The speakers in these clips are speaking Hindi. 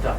जा।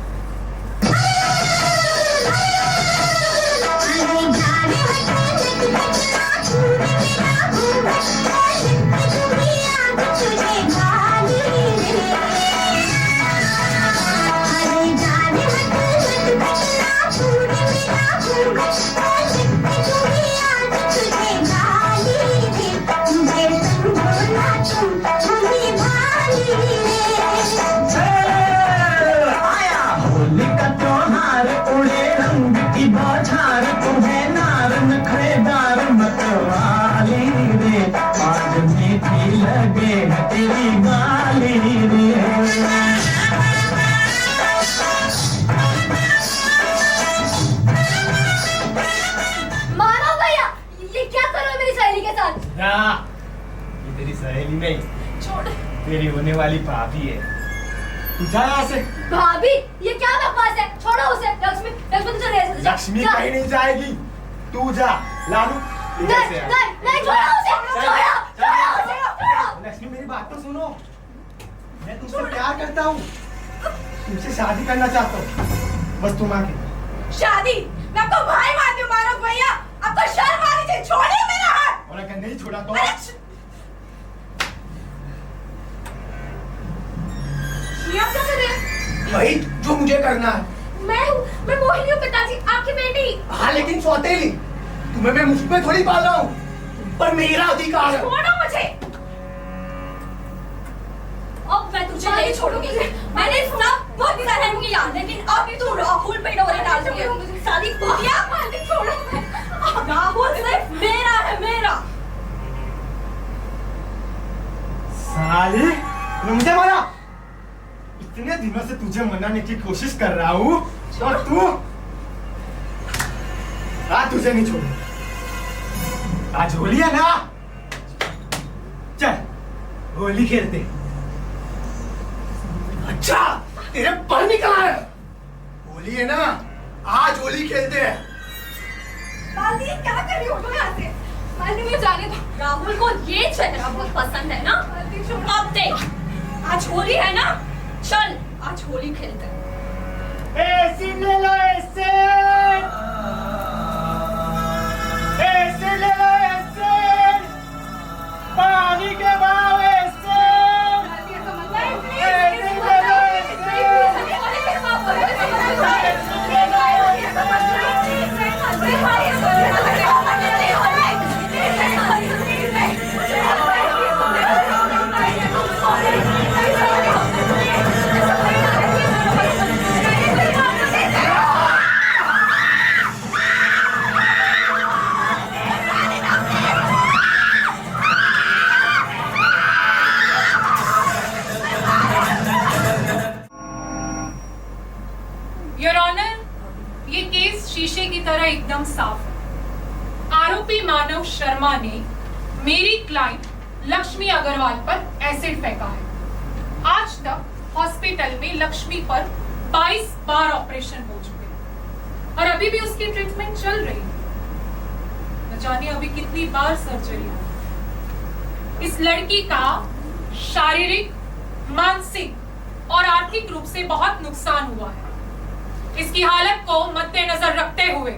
तेरी सहेली नहीं, छोड़। तेरी होने वाली भाभी है। तू जा यहाँ से। भाभी, ये क्या बकवास है? छोड़ो उसे। लक्ष्मी, लक्ष्मी तुझे ले जा। लक्ष्मी कहीं नहीं जाएगी, तू जा। लालू नहीं, नहीं, छोड़ो उसे, छोड़ो उसे। लक्ष्मी मेरी बात तो सुनो, मैं तुमसे प्यार करता हूँ, तुमसे शादी करना चाहता हूँ, बस तुम आके। शादी? मैं आपको भाई मानती हूँ मानव भैया, आपको शर्म आनी चाहिए। छोड़िए मेरा हाथ। और अगर नहीं छोड़ा तो आप क्या कर रहे हैं? वही जो मुझे करना है। मैं मोहिनी हूँ पिताजी, आपकी बेटी। हाँ लेकिन सौतेली, तुम्हें मैं मुझ पे थोड़ी पाल रहा हूँ, पर मेरा अधिकार है। छोड़ो मुझे। अब मैं तुझे नहीं छोड़ूंगी। मैंने सुना बहुत सारे मुझे याद, लेकिन अभी तू राहुल पे डोरे डाल रही है। शादी क्या मालिक, छोड़ो। राहुल सिर्फ मेरा है, मेरा। साली, तूने मुझे मारा। इतने दिनों से तुझे मनाने की कोशिश कर रहा हूँ और तू आज तुझे नहीं छोड़ूंगा। आज होली है ना, चल होली खेलते। अच्छा तेरे पर निकला है। होली है ना, आज होली खेलते हैं। बाली क्या कर रही हो तुम यहाँ से? बाली मुझे जाने दो। राहुल को ये चेहरा बहुत पसंद है ना? अब देख, आज होली है ना, चल आज होली खेलते हैं। ऐसे ले लो, ऐसे ले लो, ऐसे पानी के भाव ऐसे ले लो, योर ऑनर, ये केस शीशे की तरह एकदम साफ है। आरोपी मानव शर्मा ने मेरी क्लाइंट लक्ष्मी अग्रवाल पर एसिड फेंका है। आज तक हॉस्पिटल में लक्ष्मी पर 22 बार ऑपरेशन हो चुके हैं और अभी भी उसकी ट्रीटमेंट चल रही है। न जाने अभी कितनी बार सर्जरी होगी। इस लड़की का शारीरिक, मानसिक और आर्थिक रूप से बहुत नुकसान हुआ है। इसकी हालत को मद्देनजर रखते हुए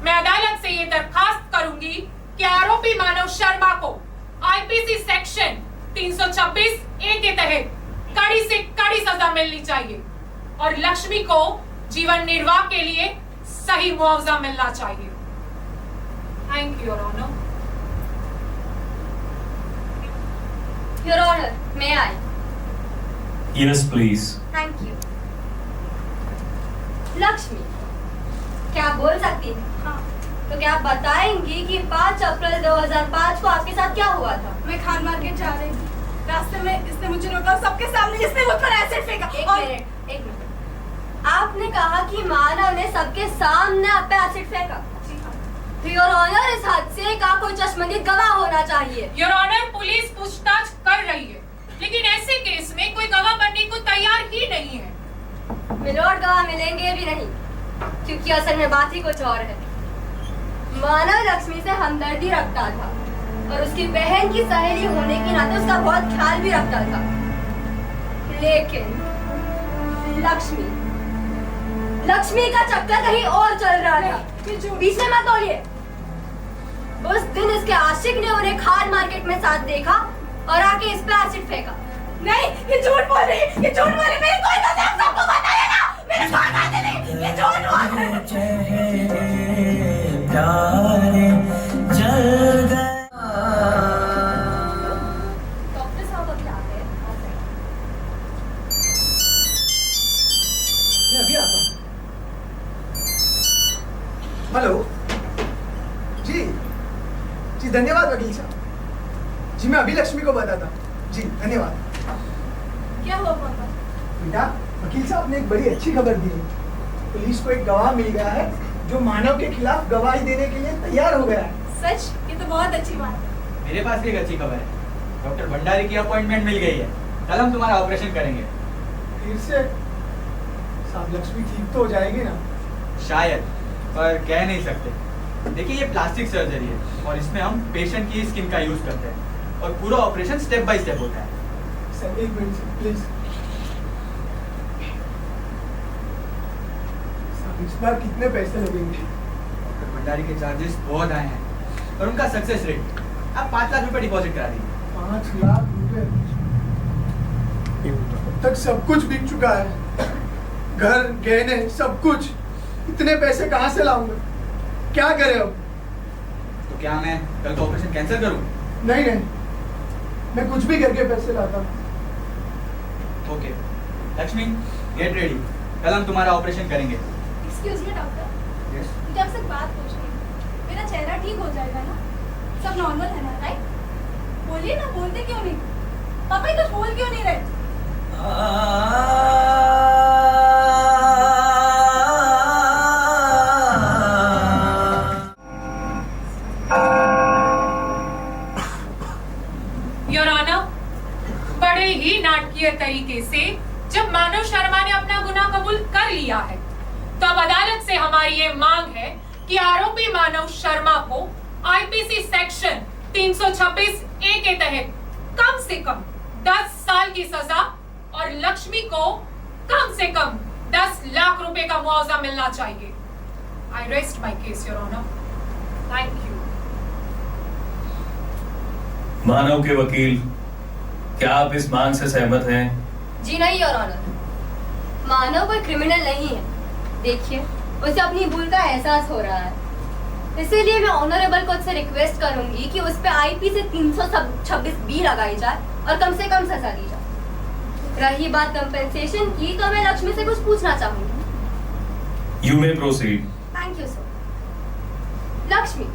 मैं अदालत से ये दरखास्त करूंगी कि आरोपी मानव शर्मा को आईपीसी सेक्शन 326 ए के तहत कड़ी से कड़ी सजा मिलनी चाहिए और लक्ष्मी को जीवन निर्वाह के लिए सही मुआवजा मिलना चाहिए। Thank you your honour. Your honour, may I? Yes, please. Thank you. Lakshmi, क्या आप बोल सकती हैं? हाँ। तो क्या आप बताएंगी कि 5 अप्रैल 2005 को आपके साथ क्या हुआ था? मैं खान मार्केट जा रही थी, रास्ते में इसने मुझे रोका, सबके सामने इसने मुझ पर एसिड फेंका। एक मिनट। आपने कहा कि मानव ने सबके सामने आप पे एसिड फेंका। तो योर ऑनर, इस हादसे का कोई चश्मदीद गवाह होना चाहिए। योर ऑनर, पुलिस पूछताछ कर रही है, लेकिन ऐसे केस में कोई गवाह बनने को तैयार ही नहीं है। मिलोड गवाह मिलेंगे भी नहीं, क्योंकि असल में बात ही कुछ और है। मानव लक्ष्मी से हमदर्दी रखता था और उसकी बहन की सहेली होने के नाते उसका बहुत ख्याल भी रखता था, लेकिन लक्ष्मी लक्ष्मी का चक्कर कहीं और चल रहा था। बीच में मत बोलिए। उस दिन इसके आशिक ने उन्हें खान मार्केट में साथ देखा और आके इस पे एसिड फेंका। नहीं, ये झूठ बोल रही है, ये झूठ बोल रही है। मेरे कोई तो सबको बताया ना, मेरे कोई बात नहीं, ये झूठ बोल रही है। डॉक्टर साहब अभी आ गए। मैं अभी आता हूँ। हेलो जी जी, धन्यवाद वकील साहब जी। मैं अभी लक्ष्मी को बताता हूँ जी, धन्यवाद। क्या हुआ पापा? बेटा, वकील साहब ने एक बड़ी अच्छी खबर दी है। पुलिस को एक गवाह मिल गया है जो मानव के खिलाफ गवाही देने के लिए तैयार हो गया है। सच? ये तो बहुत अच्छी बात है। मेरे पास भी एक अच्छी खबर है। डॉक्टर भंडारी की अपॉइंटमेंट मिल गई है। कल हम तुम्हारा ऑपरेशन करेंगे। फिर से साहब, लक्ष्मी ठीक तो हो जाएगी ना? शायद, पर कह नहीं सकते। देखिए, ये प्लास्टिक सर्जरी है और इसमें हम पेशेंट की स्किन का यूज करते हैं और पूरा ऑपरेशन स्टेप बाय स्टेप होता है। सर एक मिनट प्लीज। इस बार कितने पैसे लगेंगे? डॉक्टर भंडारी के चार्जेस बहुत आए हैं और उनका सक्सेस रेट, आप 5 लाख रुपए डिपॉजिट करा दीजिए। 5 लाख रुपए? अब तक सब कुछ बिक चुका है, घर गहने सब कुछ। इतने पैसे कहाँ से लाऊंगा? क्या करे अब? तो क्या मैं कल का ऑपरेशन कैंसिल करूं? नहीं नहीं, मैं कुछ भी करके पैसे लाता हूँ। Okay Lakshmi, get ready. कल हम तुम्हारा ऑपरेशन करेंगे। Excuse me doctor, yes. मुझे आपसे एक बात पूछनी है। मेरा चेहरा ठीक हो जाएगा ना? सब नॉर्मल है ना, राइट? बोलिए ना, बोलते क्यों नहीं? पापा ये कुछ बोल क्यों नहीं रहे? योर ऑनर, बड़े ही नाटकीय तरीके से जब मानव शर्मा ने अपना गुनाह कबूल कर लिया है, तो अब अदालत से हमारी ये मांग है कि आरोपी मानव शर्मा को आईपीसी सेक्शन 326 ए के तहत कम से कम 10 साल की सजा और लक्ष्मी को कम से कम 10 लाख रुपए का मुआवजा मिलना चाहिए। I rest my case your honour. Thank you. Manav के वकील, क्या आप इस मांग से सहमत हैं? जी नहीं योर ऑनर, मानव कोई क्रिमिनल नहीं है। देखिए, उसे अपनी भूल का एहसास हो रहा है, इसीलिए मैं ऑनरेबल कोर्ट से रिक्वेस्ट करूंगी कि उस पे आईपीसी 326 बी लगाई जाए और कम से कम सजा दी जाए। रही बात कंपेंसेशन की, तो मैं लक्ष्मी से कुछ पूछना चाहूंगी। You may proceed. Thank you sir. Lakshmi,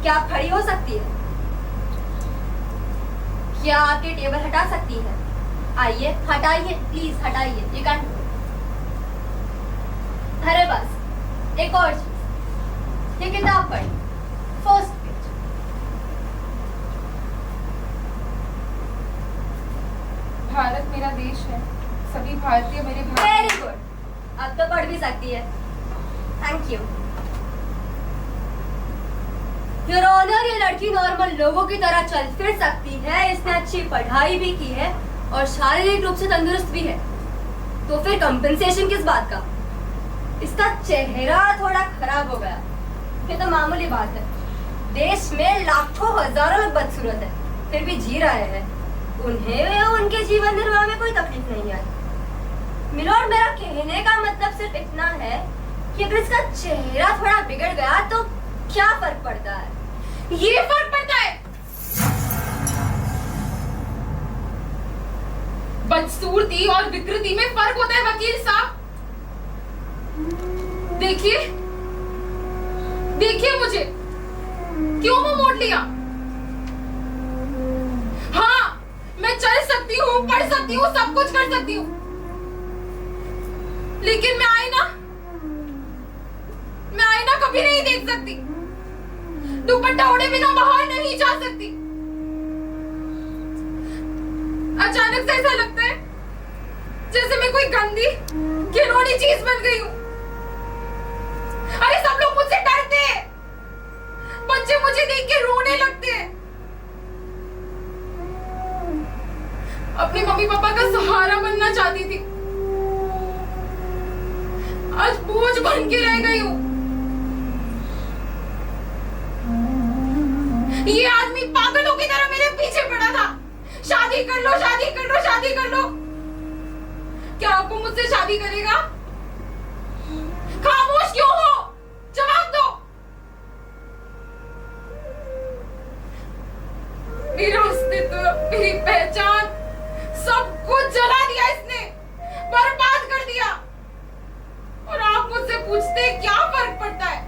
क्या आप खड़ी हो सकती है? क्या आपके टेबल हटा सकती है? आइए, हटाइए प्लीज, हटाइए। ये कांट। अरे बस, एक और चीज, ये किताब पढ़ी, फर्स्ट पेज। भारत मेरा देश है, सभी भारतीय मेरे भाई। वेरी गुड, अब तो पढ़ भी सकती है। Thank you your honour. ये लड़की नॉर्मल लोगों की तरह चल फिर सकती है, इसने अच्छी पढ़ाई भी की है और शारीरिक रूप से तंदुरुस्त भी है, तो फिर कंपेंसेशन किस बात का? इसका चेहरा थोड़ा खराब हो गया, ये तो मामूली बात है। देश में लाखों हजारों लोग बदसूरत है, फिर भी जी रहे हैं। उन्हें उनके जीवन निर्वाह में कोई तकलीफ नहीं आई। मिलोड, मेरा कहने का मतलब सिर्फ इतना है कि अगर इसका चेहरा थोड़ा बिगड़ गया तो क्या फर्क पड़ता है? ये फर्क पड़ता है। बदसूरती और विकृति में फर्क होता है वकील साहब। देखिए, देखिए मुझे, क्यों मुंह मोड़ लिया? हाँ, मैं चल सकती हूँ, पढ़ सकती हूँ, सब कुछ कर सकती हूँ, लेकिन मैं आईना कभी नहीं देख सकती। दुपट्टा ओढ़े बिना बाहर नहीं जा सकती। अचानक से ऐसा लगता है जैसे मैं कोई गंदी घिनौनी चीज बन गई हूँ। अरे सब लोग मुझसे डरते हैं, बच्चे मुझे देख के रोने लगते हैं। अपने मम्मी पापा का सहारा बनना चाहती थी, आज बोझ बन के रह गई हूँ। ये आदमी पागलों की तरह मेरे पीछे पड़ा था, शादी कर लो, शादी कर लो, शादी कर लो। क्या आपको मुझसे शादी करेगा? खामोश क्यों हो? जवाब दो। मेरा अस्तित्व, मेरी पहचान, सब कुछ जला दिया इसने, बर्बाद कर दिया। और आप मुझसे पूछते क्या फर्क पड़ता है?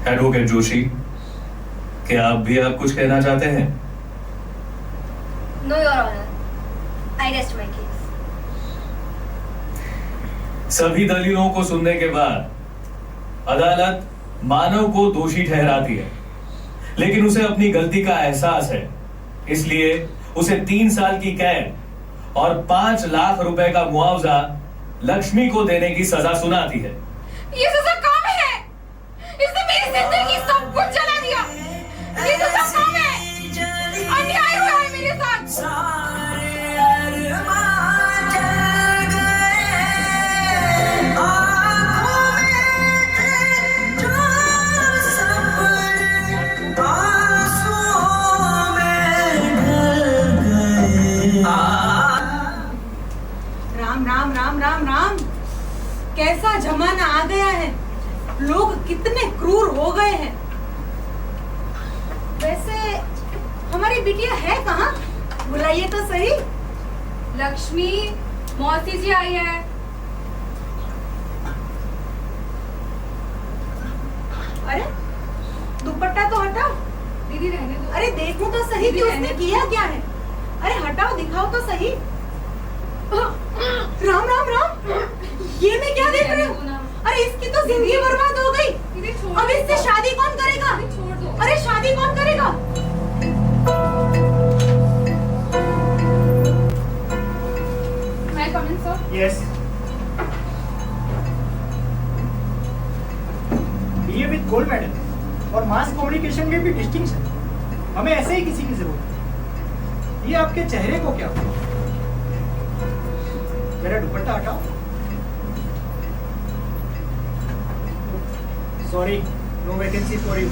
एडवोकेट जोशी, क्या आप भी आप कुछ कहना चाहते हैं? No your honour, I rest my case. सभी दलीलों को सुनने के बाद अदालत मानव को दोषी ठहराती है, लेकिन उसे अपनी गलती का एहसास है, इसलिए उसे 3 साल की कैद और 5 लाख रुपए का मुआवजा लक्ष्मी को देने की सजा सुनाती है। ये सजा काम है? इसने मेरी जिंदगी सब कुछ जला दिया। ये सजा काम है? अन्याय हुआ है मेरे साथ। राम राम राम राम राम। कैसा जमाना आ गया है, लोग कितने क्रूर हो गए हैं। वैसे हमारी बिटिया है कहाँ? बुलाइए तो सही। लक्ष्मी, मौसी जी आई है। अरे दुपट्टा तो हटाओ। दीदी रहने दो। अरे देखो तो सही कि उसने किया क्या है। अरे हटाओ, दिखाओ तो सही। राम राम राम, ये मैं क्या देख रही हूँ? अरे इसकी तो जिंदगी बर्बाद हो गई। दीदी छोड़ अब इससे शादी कौन करेगा? छोड़ दो। अरे शादी कौन करेगा? मैं कम इन sir. Yes. BA with gold medal और मास कम्युनिकेशन में भी डिस्टिंक्शन। हमें ऐसे ही किसी की जरूरत है। ये आपके चेहरे को क्या हुआ? जरा दुपट्टा हटाओ। Sorry, no vacancy for you.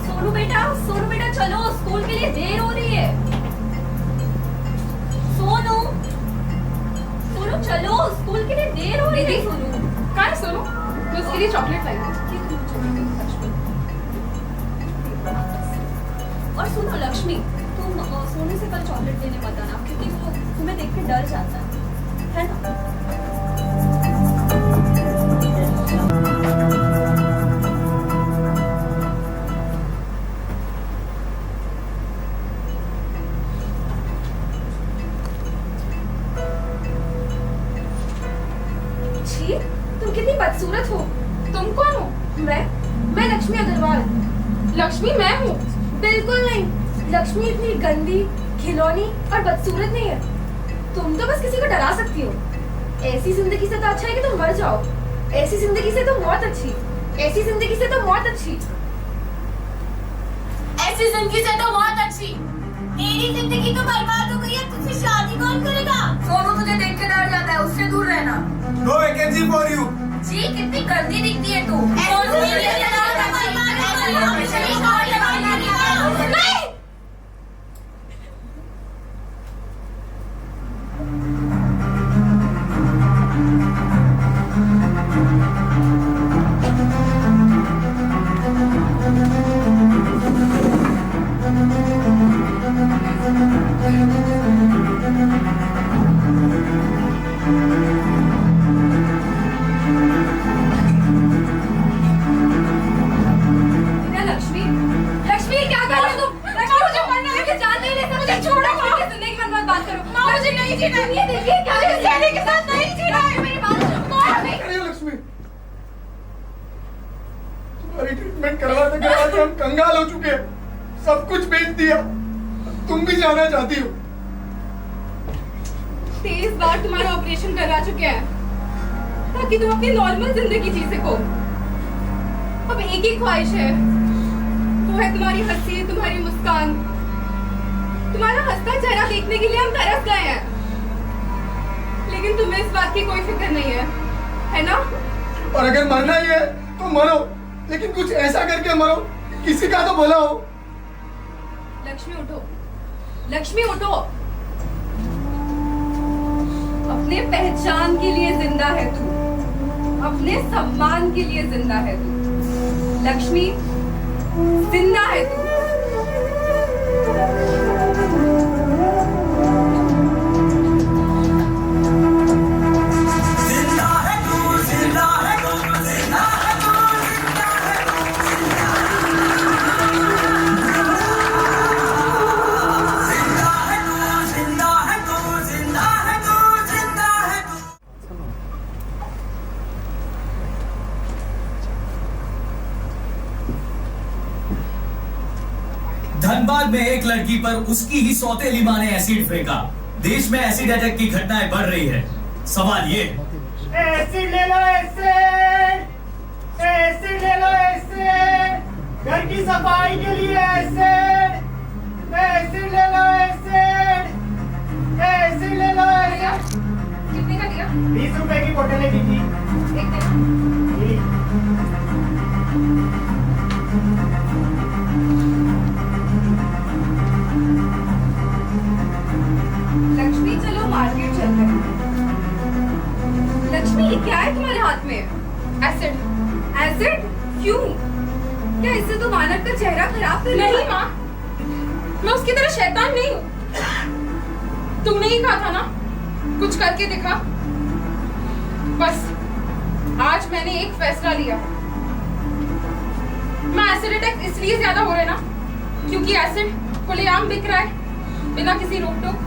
Sonu बेटा चलो, स्कूल के लिए देर हो रही है। सोनू चलो, स्कूल के लिए देर हो रही है। सोनू कहाँ है सोनू? मैं उसके लिए चॉकलेट लाई थी। और सुनो लक्ष्मी, तुम सोनू से कल चॉकलेट देने मत आना, क्योंकि वो तुम्हें देख के डर जाता है ना? छी, तुम कितनी बदसूरत हो। तुम कौन हो? मैं लक्ष्मी अग्रवाल। लक्ष्मी मैं हूँ। बिल्कुल नहीं, लक्ष्मी इतनी गंदी, खिलौनी और बदसूरत नहीं है। तुम तो बस किसी को डरा सकती हो। ऐसी जिंदगी से तो अच्छा है कि तुम मर जाओ। ऐसी जिंदगी से तो मौत अच्छी। ऐसी जिंदगी से तो मौत अच्छी। ऐसी जिंदगी से तो बहुत अच्छी। मेरी जिंदगी तो बर्बाद हो गई है, तुझसे शादी कौन करेगा? सोनू तुझे देख के डर जाता है, उससे दूर रहना। No vacancy for you. जी कितनी गंदी दिखती है तू। नहीं। लक्ष्मी, लक्ष्मी क्या कर रहे हो तुम? लक्ष्मी मुझे मरना है, जान नहीं ले सकती। मुझे छोड़ो, मुझे जिंदगी भर मत बात करो। मुझे नहीं जीना। ये देखिए क्या है, के साथ नहीं जीना है। मेरी बात सुनो। अरे लक्ष्मी, तुम्हारी ट्रीटमेंट करवाते हम कंगाल हो चुके हैं। सब कुछ बेच दिया, तुम भी जाना चाहती हो। 23 बार तुम्हारा ऑपरेशन करा चुके हैं ताकि तुम अपनी नॉर्मल जिंदगी जी सको। अब एक ही ख्वाहिश है, वो है है तुम्हारी हंसी, तुम्हारी मुस्कान, तुम्हारा हंसता चेहरा देखने के लिए हम तरस गए हैं। लेकिन तुम्हें इस बात की कोई फिक्र नहीं है ना? और अगर मरना ही है तो मरो, लेकिन कुछ ऐसा करके मरो किसी का तो भला हो। लक्ष्मी उठो, लक्ष्मी उठो। अपने पहचान के लिए जिंदा है तू, अपने सम्मान के लिए जिंदा है तू। लक्ष्मी जिंदा है तू। धनबाद में एक लड़की पर उसकी ही सौतेली मां ने एसिड फेंका। देश में एसिड अटैक की घटनाएं बढ़ रही है। सवाल ये, एसिड ले लो, एसिड, एसिड ले लो, एसिड, घर की सफाई के लिए एसिड, एसिड ले लो, एसिड, एसिड ले लो, एसिड। कितने का दिया? 20 रुपए की बोतल है दीदी। एक दे। लक्ष्मी चलो मार्केट चलते हैं। लक्ष्मी ये क्या है तुम्हारे हाथ में? एसिड। एसिड? क्यों? क्या इससे तो मानव का चेहरा खराब तो नहीं माँ, मैं उसकी तरह शैतान नहीं हूँ। तुमने ही कहा था ना कुछ करके दिखा। बस आज मैंने एक फैसला लिया। मैं एसिड अटैक इसलिए ज्यादा हो रहे ना क्योंकि एसिड खुलेआम बिक रहा है बिना किसी रोक टोक।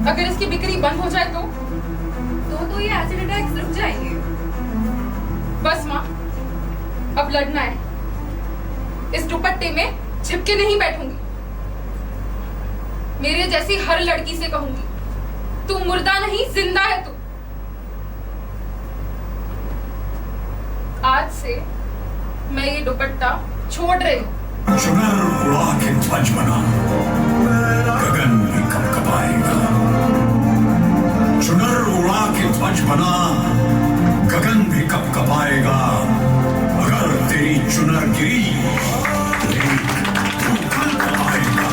अगर इसकी बिक्री बंद हो जाए तो ये एसिड अटैक्स रुक जाएंगे। बस माँ, अब लड़ना है। इस दुपट्टे में चिपके नहीं बैठूंगी। मेरे जैसी हर लड़की से कहूंगी, तू मुर्दा नहीं जिंदा है तू। आज से मैं ये दुपट्टा छोड़ रही हूँ। चुनर उड़ा के ध्वज बना, गगन भी कपकपाएगा। चुनर उड़ा के ध्वज बना, गगन भी कपकपाएगा। अगर तेरी चुनर गिरी तो एक भूकंप आएगा,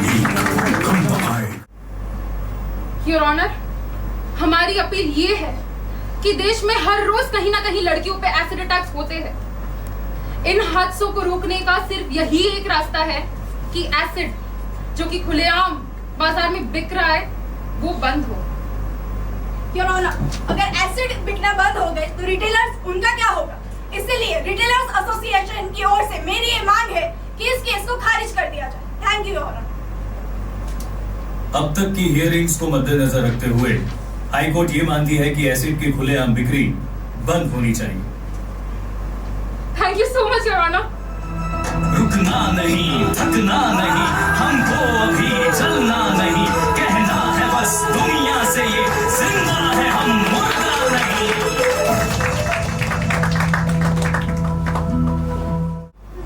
एक भूकंप आएगा। योर ऑनर, हमारी अपील ये है कि देश में हर रोज कहीं ना कहीं लड़कियों पे एसिड अटैक्स होते हैं। इन हादसों को रोकने का सिर्फ यही एक रास्ता है कि एसिड जो कि खुलेआम बाजार में बिक रहा है वो बंद हो। योर ऑनर, अगर एसिड बिकना बंद हो गए तो रिटेलर्स उनका क्या होगा? इसलिए रिटेलर्स एसोसिएशन की ओर से मेरी ये मांग है कि इस केस को खारिज कर दिया जाए। Thank you your honour. अब तक की हियरिंग्स को मद्देनजर रखते हुए हाई कोर्ट ये मानती है कि एसिड की खुलेआम बिक्री बंद होनी चाहिए। Thank you so much your honour. रुकना नहीं, थकना नहीं, हमको अभी चलना नहीं। कहना है बस दुनिया से ये, जिंदा है हम, मुर्दा नहीं।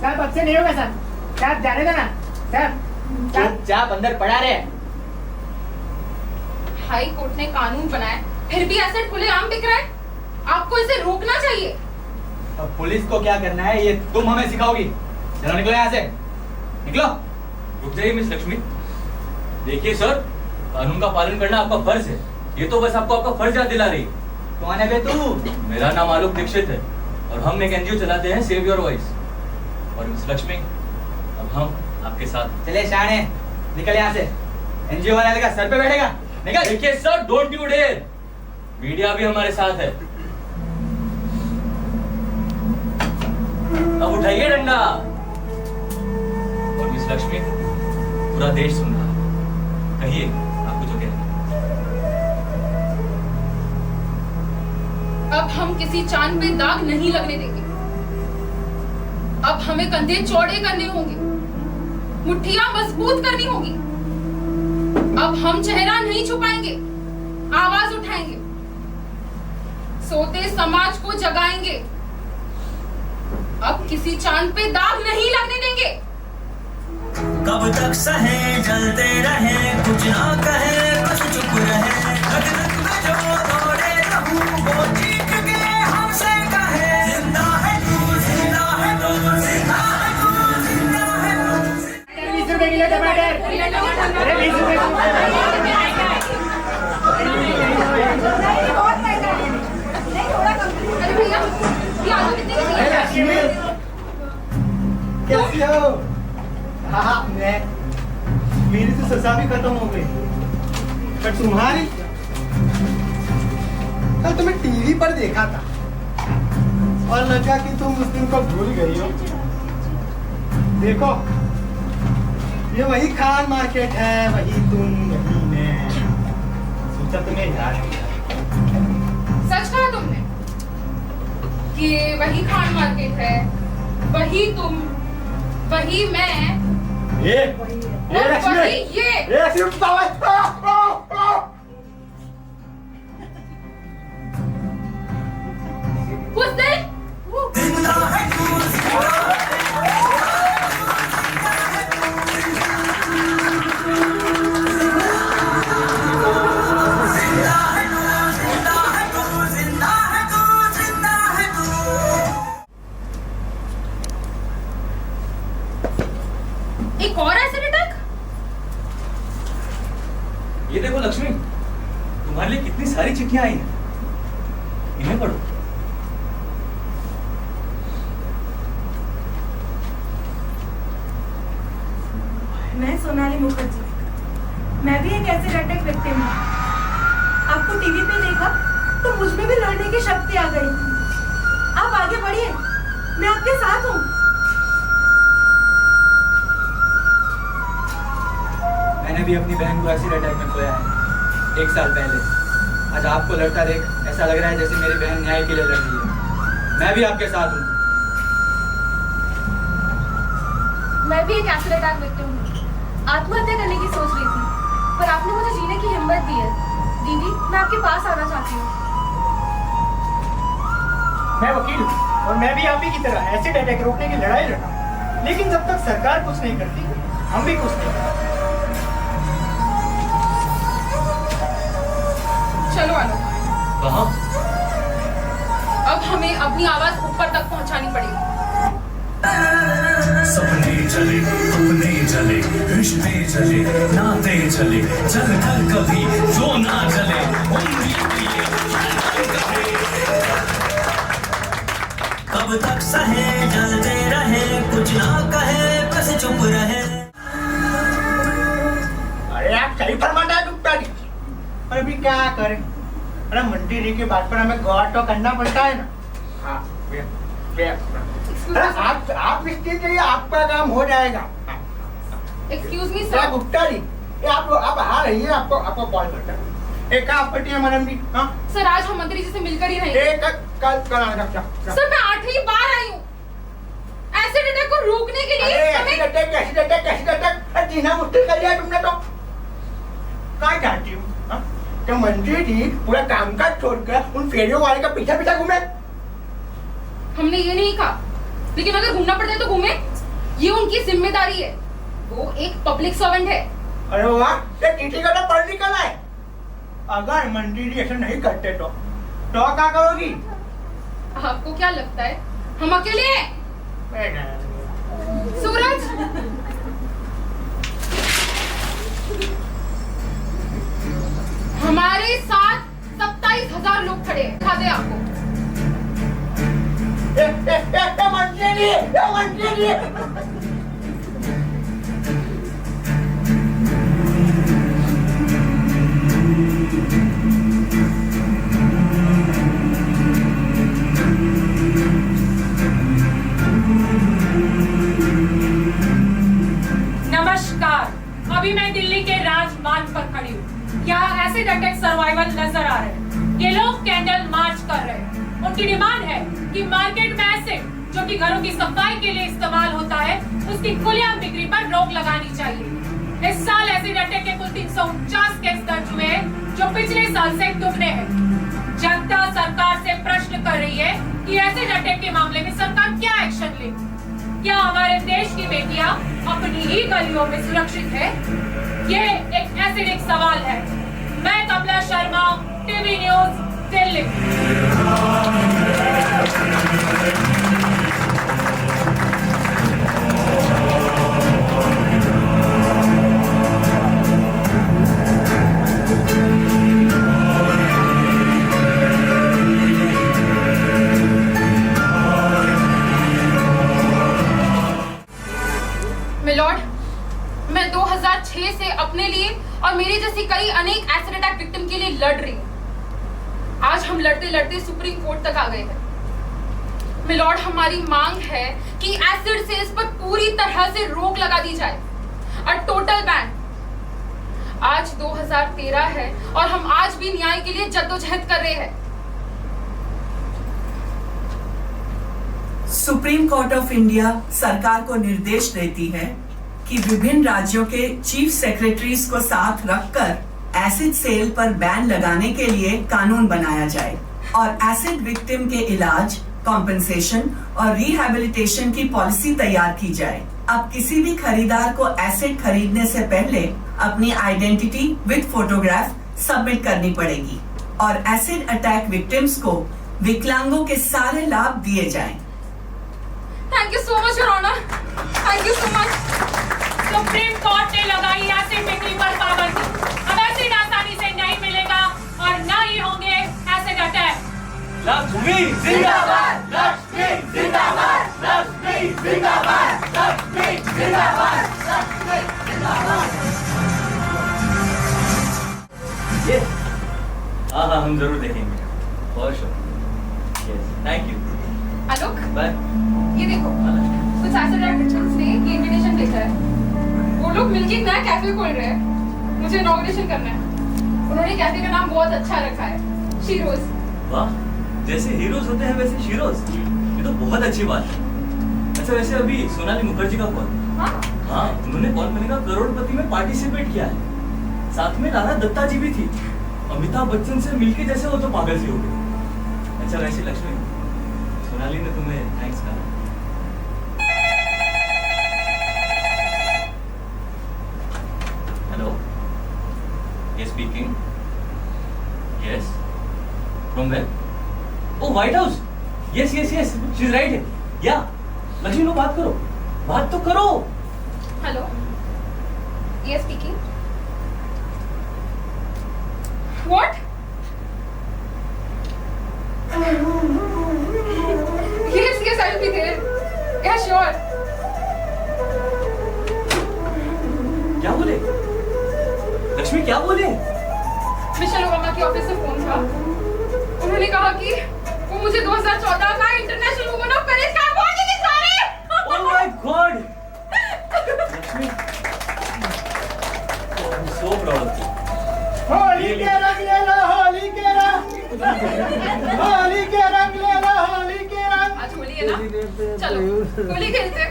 साहब अब से नहीं होगा सर, साहब जाने देना साहब। चुपचाप अंदर पड़ा रहे। हाई कोर्ट ने कानून बनाया, फिर भी एसिड खुलेआम बिक रहा है। आपको इसे रोकना चाहिए। अब पुलिस को क्या करना है ये तुम हमें सिखाओगी। चलो निकलो यहाँ से, निकलो। रुक जाइए मिस लक्ष्मी। देखिए सर, कानून का पालन करना आपका फर्ज है। ये तो बस आपको आपका फर्ज याद दिला रही। कौन है बे तू? मेरा नाम आलोक दीक्षित है और हम एक एनजीओ चलाते हैं, सेव योर वॉइस। और मिस लक्ष्मी, अब हम आपके साथ। चले शाने, निकल यहाँ से। एनजीओ वाले का सर पे बैठेगा, निकल। देखिए sir, don't you dare. Media भी हमारे साथ है। अब उठाइए डंडा। और मिस लक्ष्मी, पूरा देश सुन रहा है, कहिए आपको जो कहना है। अब हम किसी चांद पे दाग नहीं लगने देंगे। अब हमें कंधे चौड़े करने होंगे, मुट्ठियां मजबूत करनी होगी। अब हम चेहरा नहीं छुपाएंगे, आवाज उठाएंगे, सोते समाज को जगाएंगे। अब किसी चांद पे दाग नहीं लगने देंगे। कब तक सहे जलते रहे, कुछ ना कहे बस चुप रहे, रग रग में जो दौड़े रहूं वो चीख के हमसे कहे, जिंदा है तू, जिंदा है तू, जिंदा है तू, जिंदा है तू। 20 रुपए किलो टमाटर। अरे 20 रुपए अरे भैया ये आलू कितने के दिए? लक्ष्मी कैसी हो? हाँ मैं, मेरी तो सजा भी खत्म हो गई, पर तुम्हारी कल तुम्हें टीवी पर देखा था और लगा कि तुम उस दिन को भूल गई हो। देखो ये वही खान मार्केट है, वही तुम वही मैं, सोचा तुम्हें याद किया। सच कहा तुमने कि वही खान मार्केट है, वही तुम, वही मैं, ये और लक्ष्मी, वही ये। लक्ष्मी उस दिन जिंदा है तू, एक और एसिड अटैक। ये देखो लक्ष्मी, तुम्हारे लिए कितनी सारी चिट्ठियां आई हैं, इन्हें पढ़ो। मैं सोनाली मुखर्जी, मैं भी एक एसिड अटैक विक्टिम हूँ। आपको टीवी पे देखा तो मुझ में भी लड़ने की शक्ति आ गई। आप आगे बढ़िए, मैं आपके साथ हूँ। मैंने भी अपनी बहन को एसिड अटैक में खोया है 1 साल पहले। आज आपको लड़ता देख ऐसा लग रहा है जैसे मेरी बहन न्याय के लिए लड़ रही है। मैं भी आपके साथ हूँ। मैं भी एक एसिड अटैक विक्टिम हूँ। आत्महत्या करने की सोच रही थी, पर आपने मुझे जीने की हिम्मत दी है। दीदी, मैं आपके पास आना चाहती हूँ। मैं वकील हूँ और मैं भी आप ही की तरह एसिड अटैक रोकने की लड़ाई लड़ रहा हूँ, लेकिन जब तक सरकार कुछ नहीं करती हम भी कुछ नहीं करते। चलो आलो, कहाँ? अब हमें अपनी आवाज ऊपर तक पहुंचानी पड़ेगी। सपने चले, अपने चले, रिश्ते चले, नाते चले, चल कर कभी जो ना चले, उंगली लिए कब तक सहे जलते रहे, कुछ ना कहे बस चुप रहे। अरे आप सही फरमाता है दुखता जी, पर अभी क्या करें? अरे मंटी जी की बात पर हमें गौर तो करना पड़ता है ना। हाँ, अरे आप निश्चित रहिए, आपका काम हो जाएगा। एक्सक्यूज मी क्या सर। गुप्ता जी, ये आप आ रही है, आपको कॉल करता हूँ। एक काम करती है मैडम जी? हाँ सर, आज हम मंत्री जी से मिलकर ही रहेंगे। एक कल आना। सर, मैं 8वीं बार आई हूँ। एसिड अटैक को रोकने के लिए हमें एसिड अटैक जीना मुश्किल कर दिया तुमने तो। क्या जानती हूँ तो मंत्री जी पूरा कामकाज छोड़कर उन फेरियों वाले का पीछा घूमे। हमने ये नहीं कहा, लेकिन अगर घूमना पड़ता है तो घूमे। ये उनकी जिम्मेदारी है, वो एक पब्लिक सर्वेंट है। अरे वाह, ये टीटी का तो पढ़ निकला है। अगर मंत्री जी ऐसा नहीं करते तो क्या करोगी? आपको क्या लगता है हम अकेले हैं? सूरज, हमारे साथ 27,000 लोग खड़े हैं। दिखा दे आपको। मंत्री जी नमस्कार, अभी मैं दिल्ली के राजमार्ग पर खड़ी हूँ। यहाँ एसिड अटैक सर्वाइवल नजर आ रहे हैं। ये लोग कैंडल मार्च कर रहे हैं। उनकी डिमांड है कि मार्केट में एसिड जो कि घरों की सफाई के लिए इस्तेमाल होता है, उसकी खुलेआम बिक्री पर रोक लगानी चाहिए। इस साल एसिड अटैक के कुल 349 केस दर्ज हुए हैं, जो पिछले साल से दुगने हैं। जनता सरकार से प्रश्न कर रही है कि एसिड अटैक के मामले में सरकार क्या एक्शन ले। क्या हमारे देश की बेटियां अपनी ही गलियों में सुरक्षित है? ये एक एसिडिक सवाल है। मैं Kamala Sharma, TV news, Delhi. My lord, मैं 2006 से अपने लिए और मेरी जैसी कई अनेक एसिड अटैक विक्टिम के लिए लड़ रही हूँ। आज हम लड़ते लड़ते सुप्रीम कोर्ट तक आ गए हैं। मिलॉर्ड, हमारी मांग है कि एसिड सेल्स पर पूरी तरह से रोक लगा दी जाए, अ टोटल बैन। आज 2013 है और हम आज भी न्याय के लिए जद्दोजहद कर रहे हैं। सुप्रीम कोर्ट ऑफ इंडिया सरकार को निर्देश देती है कि विभिन्न राज्यों के चीफ सेक्रेटरीज को साथ रखकर एसिड सेल पर बैन लगाने के लिए कानून बनाया जाए और एसिड विक्टिम के इलाज, कॉम्पेंसेशन और रिहैबिलिटेशन की पॉलिसी तैयार की जाए। अब किसी भी खरीदार को एसिड खरीदने से पहले अपनी आइडेंटिटी विद फोटोग्राफ सबमिट करनी पड़ेगी और एसिड अटैक विक्टिम्स को विकलांगों के सारे लाभ दिए जाएं। Thank you so much your honour, thank you so much. Supreme Court ने लगाई एसिड बिक्री पर पाबंदी। अब एसिड आसानी से नहीं मिलेगा और न ही होंगे एसिड अटैक। लक्ष्मी जिंदाबाद, लक्ष्मी जिंदाबाद, लक्ष्मी जिंदाबाद, लक्ष्मी जिंदाबाद, लक्ष्मी जिंदाबाद। ये हाँ, हम जरूर देखेंगे। और sure. Yes, thank you. Alok, bye. ये देखो, कुछ एसिड अटैक विक्टिम्स ने ये इनविटेशन भेजा है। वो लोग मिलके एक नया कैफे खोल रहे हैं। मुझे इनॉग्रेशन करना है। उन्होंने कैफे का नाम बहुत अच्छा रखा है, शीरोज। वाह, जैसे हीरोज होते हैं वैसे शीरोज। ये तो बहुत अच्छी बात है। अच्छा, वैसे अभी सोनाली मुखर्जी का कॉल? हाँ, उन्होंने कौन बनेगा करोड़पति में पार्टिसिपेट किया है। साथ में राणा दत्ता जी भी थी। अमिताभ बच्चन से मिलके जैसे वो तो पागल सी हो गई। अच्छा, वैसे लक्ष्मी, सोनाली ने तुम्हें थैंक्स कहा? Hello, yes speaking. Yes, from where? Oh, White House. Yes yes yes, she is right. या लक्ष्मी, लो बात करो, बात तो करो। हेलो, ये speaking. What? Yes, I'll be there. Yeah, sure. क्या बोले लक्ष्मी, क्या बोले? मिशेल ओबामा के ऑफिस से फोन था। उन्होंने कहा कि वो मुझे 2014 का इंटरनेशनल वुमेन ऑफ करेज का अवार्ड देने जा रहे हैं। Oh my God Lakshmi, I am so proud of you. Holi के रंग ले लो, होली के रंग, होली के रंग ले लो, होली के रंग। आज होली है ना, चलो होली खेलते हैं।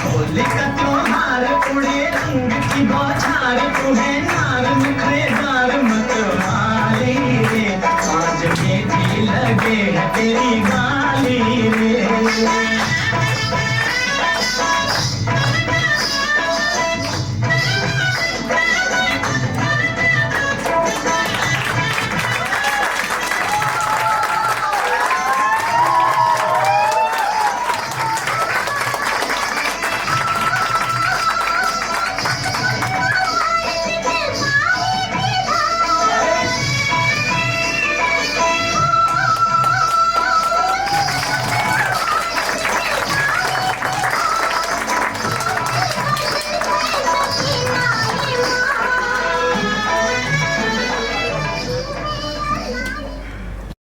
होली का त्योहार उड़े रंग की बौछार, तुम्हें नार निखरे दार मतवाली रे, आज में भी लगे तेरी गाली रे।